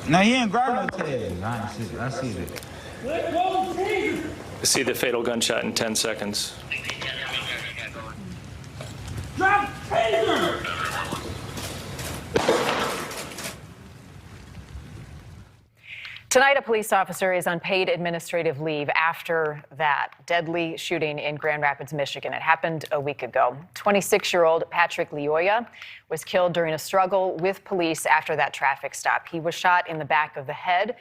No, he ain't grab no taser. I see that. See the fatal gunshot in 10 seconds. Drop taser! Tonight, a police officer is on paid administrative leave after that deadly shooting in Grand Rapids, Michigan. It happened a week ago. 26-year-old Patrick Lyoya was killed during a struggle with police after that traffic stop. He was shot in the back of the head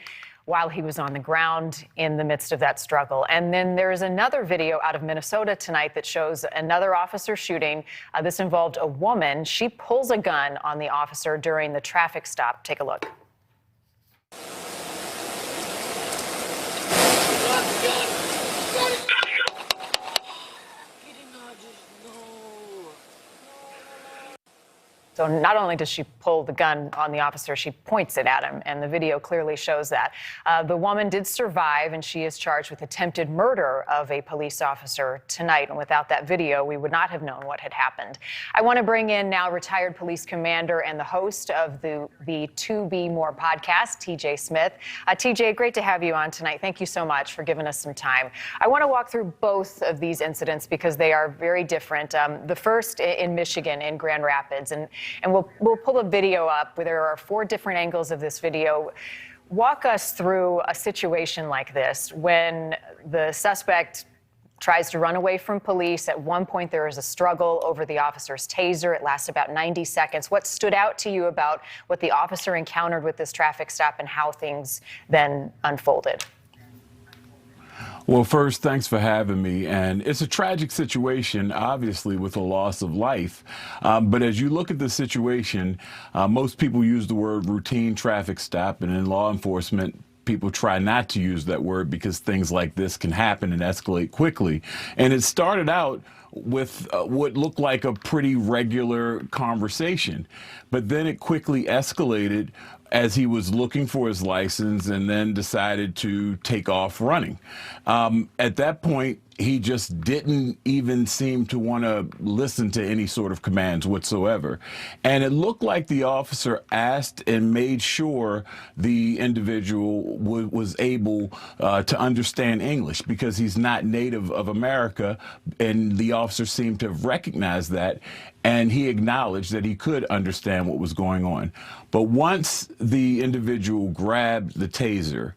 while he was on the ground in the midst of that struggle. And then there's another video out of Minnesota tonight that shows another officer shooting. This involved a woman. She pulls a gun on the officer during the traffic stop. Take a look. So not only does she pull the gun on the officer, she points it at him, and the video clearly shows that. The woman did survive, and she is charged with attempted murder of a police officer tonight. And without that video, we would not have known what had happened. I want to bring in now retired police commander and the host of the To Be More podcast, TJ Smith. TJ, great to have you on tonight. Thank you so much for giving us some time. I want to walk through both of these incidents because they are very different. The first in Michigan, in Grand Rapids, and we'll pull a video up where there are 4 different angles of this video. Walk us through a situation like this when the suspect tries to run away from police. At one point, there is a struggle over the officer's taser. It lasts about 90 seconds. What stood out to you about what the officer encountered with this traffic stop and how things then unfolded? Well, first, thanks for having me. And it's a tragic situation, obviously, with a loss of life. But as you look at the situation, most people use the word routine traffic stop, and in law enforcement, people try not to use that word because things like this can happen and escalate quickly. And it started out with what looked like a pretty regular conversation, but then it quickly escalated as he was looking for his license and then decided to take off running. At that point, he just didn't even seem to want to listen to any sort of commands whatsoever. And it looked like the officer asked and made sure the individual was able to understand English because he's not native of America, and the officer seemed to have recognized that, and he acknowledged that he could understand what was going on. But once the individual grabbed the taser,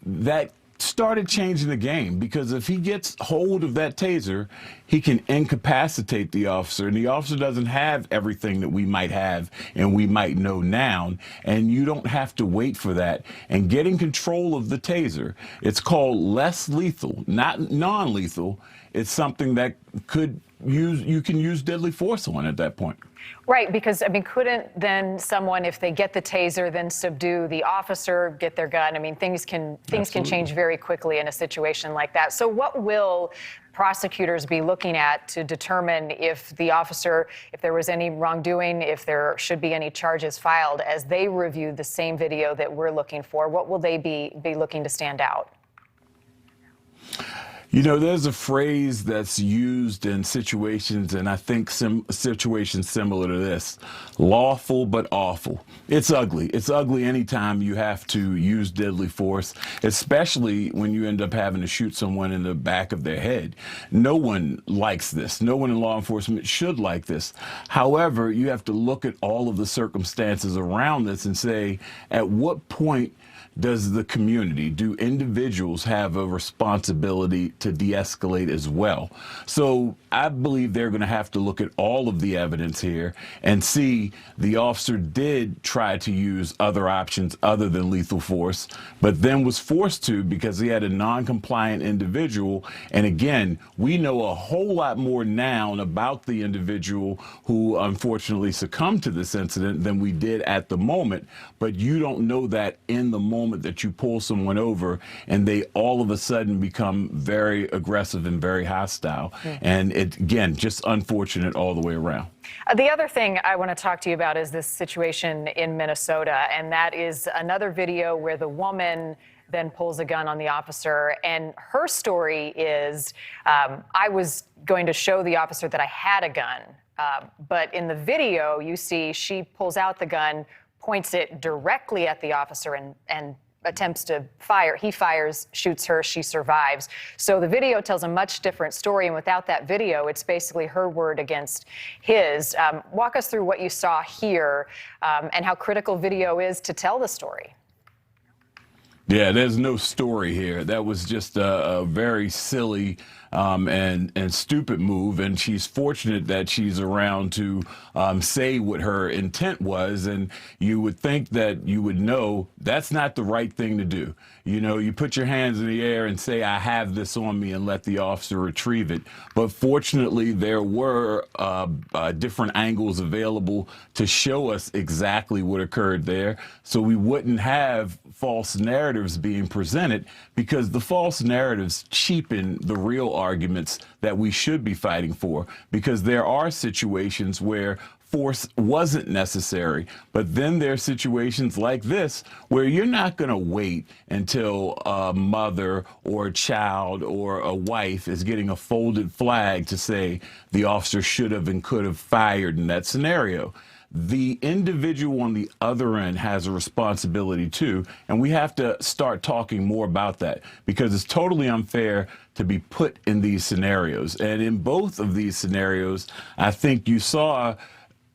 that started changing the game, because if he gets hold of that taser, he can incapacitate the officer, and the officer doesn't have everything that we might have and we might know now, and you don't have to wait for that. And getting control of the taser, it's called less lethal, not non-lethal. It's something that you can use deadly force on at that point. Right, because, I mean, couldn't then someone, if they get the taser, then subdue the officer, get their gun? I mean, things can change very quickly in a situation like that. So what will prosecutors be looking at to determine if the officer, if there was any wrongdoing, if there should be any charges filed as they review the same video that we're looking for? What will they be looking to stand out? You know, there's a phrase that's used in situations, and I think situations similar to this: lawful but awful. It's ugly. It's ugly anytime you have to use deadly force, especially when you end up having to shoot someone in the back of their head. No one likes this. No one in law enforcement should like this. However, you have to look at all of the circumstances around this and say, at what point does the community, do individuals have a responsibility to de-escalate as well? So I believe they're going to have to look at all of the evidence here and see the officer did try to use other options other than lethal force, but then was forced to because he had a non-compliant individual. And again, we know a whole lot more now about the individual who unfortunately succumbed to this incident than we did at the moment, but you don't know that in the moment that you pull someone over and they all of a sudden become very aggressive and very hostile. And it, again, just unfortunate all the way around. The other thing I want to talk to you about is this situation in Minnesota, and that is another video where the woman then pulls a gun on the officer, and her story is, I was going to show the officer that I had a gun, but in the video you see she pulls out the gun, points it directly at the officer and attempts to fire. He fires, shoots her, she survives. So the video tells a much different story, and without that video, it's basically her word against his. Walk us through what you saw here and how critical video is to tell the story. Yeah, there's no story here. That was just a very silly and stupid move, and she's fortunate that she's around to say what her intent was, and you would think that you would know that's not the right thing to do. You know, you put your hands in the air and say, I have this on me, and let the officer retrieve it. But fortunately, there were different angles available to show us exactly what occurred there, so we wouldn't have false narratives being presented, because the false narratives cheapen the real arguments that we should be fighting for, because there are situations where force wasn't necessary, but then there are situations like this where you're not going to wait until a mother or a child or a wife is getting a folded flag to say the officer should have and could have fired in that scenario. The individual on the other end has a responsibility too, and we have to start talking more about that, because it's totally unfair to be put in these scenarios. And in both of these scenarios, I think you saw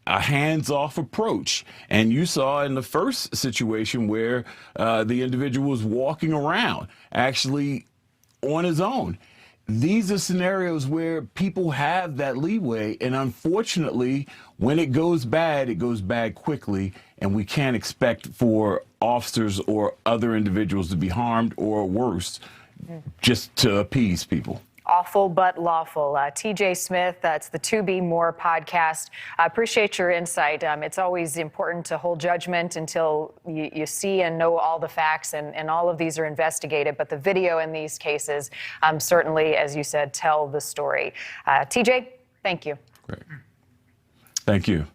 a hands-off approach, and you saw in the first situation where the individual was walking around actually on his own. These are scenarios where people have that leeway, and unfortunately, when it goes bad quickly, and we can't expect for officers or other individuals to be harmed or worse just to appease people. Awful but lawful. TJ Smith, it's the To Be More podcast. I appreciate your insight. It's always important to hold judgment until you see and know all the facts, and all of these are investigated. But the video in these cases certainly, as you said, tell the story. TJ, thank you. Great. Thank you.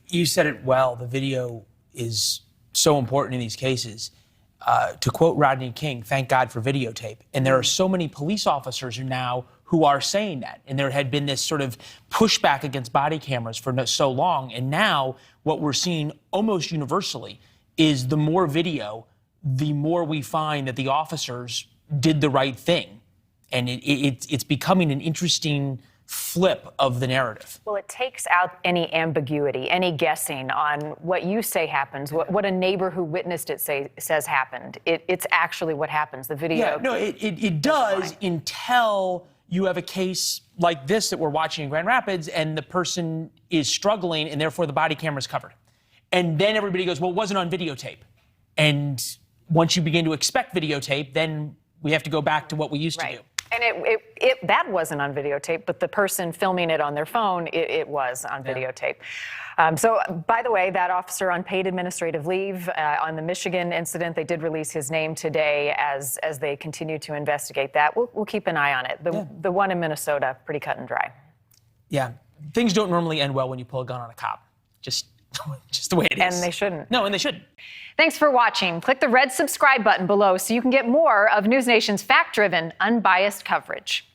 You said it well. The video is so important in these cases. To quote Rodney King, thank God for videotape. And there are so many police officers who are saying that. And there had been this sort of pushback against body cameras for so long. And now what we're seeing almost universally is the more video, the more we find that the officers did the right thing. And it's becoming an interesting flip of the narrative. Well, it takes out any ambiguity, any guessing on what you say happens, what a neighbor who witnessed it says happened. It's actually what happens. The video. Yeah, no, it does until you have a case like this that we're watching in Grand Rapids, and the person is struggling, and therefore the body camera is covered. And then everybody goes, well, it wasn't on videotape. And once you begin to expect videotape, then we have to go back to what we used to do. And that wasn't on videotape, but the person filming it on their phone, it was on videotape. So, by the way, that officer on paid administrative leave on the Michigan incident, they did release his name today as they continue to investigate that. We'll keep an eye on it. The one in Minnesota, pretty cut and dry. Yeah, things don't normally end well when you pull a gun on a cop. Just the way it is. And they shouldn't. No, and they shouldn't. Thanks for watching. Click the red subscribe button below so you can get more of NewsNation's fact-driven, unbiased coverage.